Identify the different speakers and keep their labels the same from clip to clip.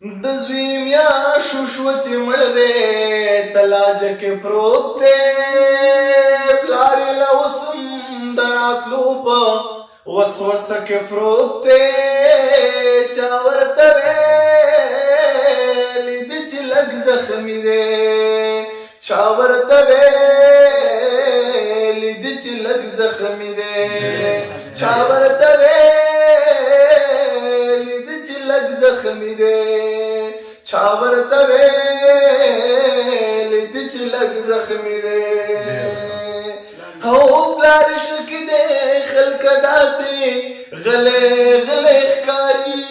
Speaker 1: د زوی میاشو شوه چې مړ دی تلاجه کې پروت دی پلار یې له اوس هم د راتلو په وسوسه کې پروت دی چا ورته ویلي دي چې لږ زخمي دی چا ورته ویلي دي چې لږ زخمي دی چا ورته ویلي دي چې لږ زخمي دی چا ورته ویلي دي چې لږ زخمي دی او پلار شکي دی خلکه داسې غلی غلی ښکاري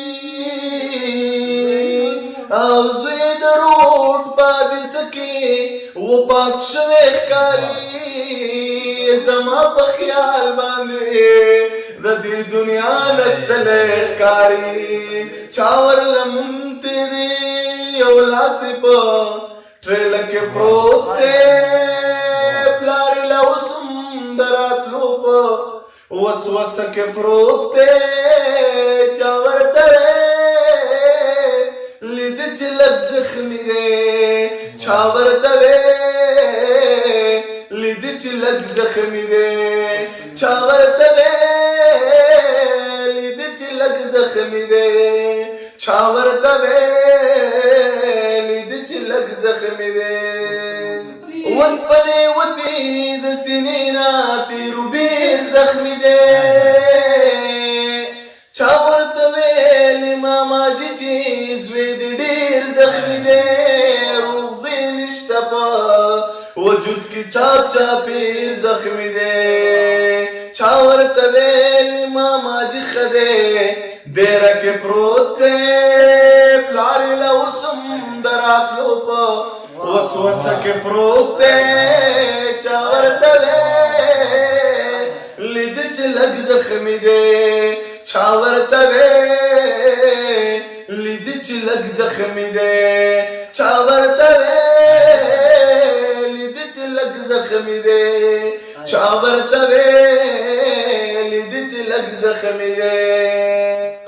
Speaker 1: او زوی د روډ بادیسه کې وپات شوی ښکاري زما په خیال باندې د دې دنیا نه تلی ښکاري چا ورله مونتی دی یو لاسې په ټریله کې پروت دی پلار یې له اوس هم د راتلو په وسوسه کې پروت دی چا ورته ویلي دي چې لږ زخمي دی چا ورته ویلي دي چې لږ زخمي دی چا ورته ویلي دي چې لږ زخمي دی چا ورته ویلي دي چې لږ زخمي دی وسپنې وتې د سینې نه تېرو ډېر زخمي دی چا ورته ویلې ماماجي چې زوی دې ډېر زخمي دی روغځې نشته په وجود کې چاپ چاپېر زخمي دی چا ورته ویلې ماماجي ښه دی دیره کې پروت دی پلار یې له اوس هم د راتلو په وسوسه کې پروت دی چا ورته ویلي دي چې لږ زخمي دی چا ورته ویلي دي چې لږ زخمي دی چا ورته ویلي دي چې لږ زخمي دی چا ورته ویلي دي چې لږ زخمي دی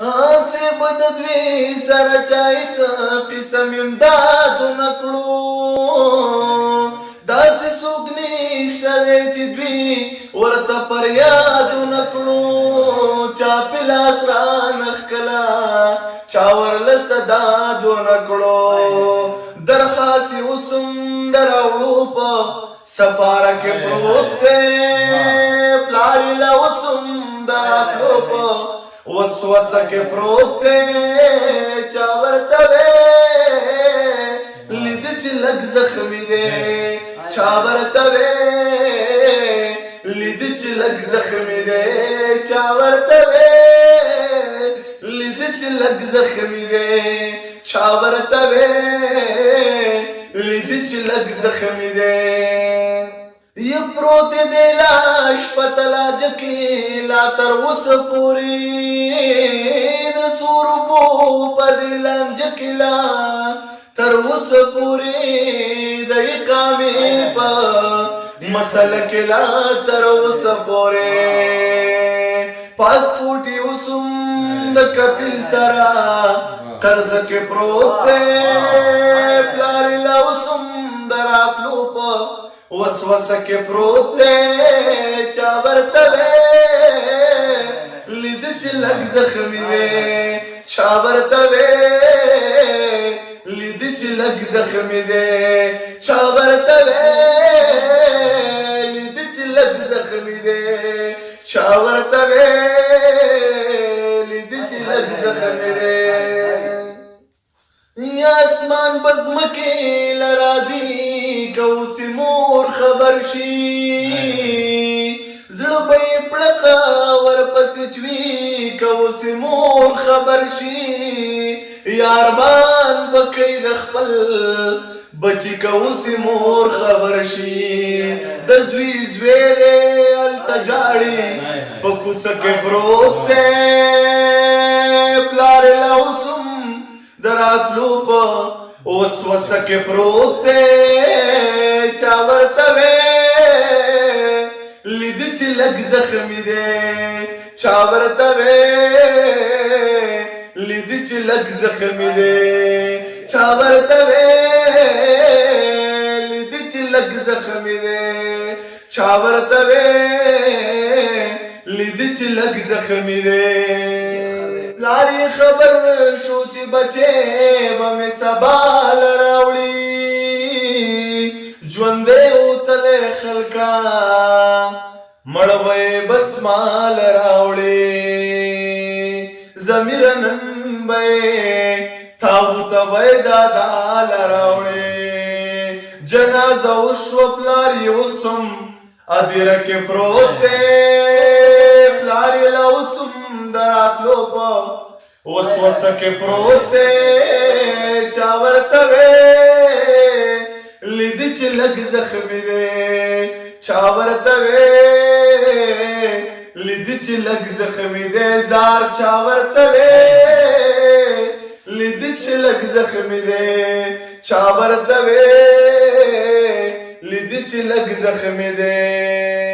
Speaker 1: هسې به د دوی سره چای څه قسم امدادونه کړو داسې څوک نشته دی چې دوی ورته فریادونه کړو چا په لاس رانه ښکلا چا ورله صداد ونه کړو درخواست یې اوس هم د راوړو په سفاره کې پروت دی پلار یې له اوس هم د راتلو په وسوسه کې پروت دی چا ورته ویلي دي چې لږ زخمي دی چا ورته ویلي دي چې لږ زخمي دی چا ورته ویلي دي چې لږ زخمي دی چا ورته ویلي دي چې لږ زخمي دی یو پروت دی لاش په تلاجه کې لا تر اوسه پورې د سور اوبو په دې لانجه کې لا تر اوسه پورې د اقامې په مسله کې لا تر اوسه پورې پاسپورټ یې اوس هم د کپیل سره قرضه کې پروت دی پلار یې له اوس هم د راتلو په وسوسه کې پروت دی چا ورته ویلي دي چې لږ زخمي دی چا ورته ویلي دي چې لږ زخمي دی چا ورته ویلي دي چې لږ زخمي دی چا ورته ویلي دي چې لږ زخمي دی یا اسمان بزمکې لرازي کوس مور خبر شي زړه به یې پړقه ورپسې چوي کوس مور خبر شي یارمان به کوي د خپل بچي کوس مور خبر شي د زوی زوی دی هلته جاړي په کوڅه کې پروت دی پلار یې له اوس هم د راتلو په وسوسه کې پروت دی چا ورته ویلي دي چې لږ زخمي دی چا ورته ویلي دي چې لږ زخمي دی چا ورته ویلي چې لږ زخمي دی چا ورته ویلي چې لږ زخمي دی پلار یې خبر شو چې بچې به مې سبا راوړي ژوندی وتلی خلکا مړه به یې بس مال راوړي ضمیره نن به یې تابوت به یې دادا راوړي جنازه وشوه پلار یې اوس هم ادیره کې پروت دی پلار یې لا اوس هم د راتلو په وسوسه کې پروت دی چا ورته ویلي چې لږ زخمي دی چا ورته ویلي چې لږ زخمي دی زار چا ورته ویلي چې لږ زخمي دی چا ورته ویلي چې لږ زخمي دی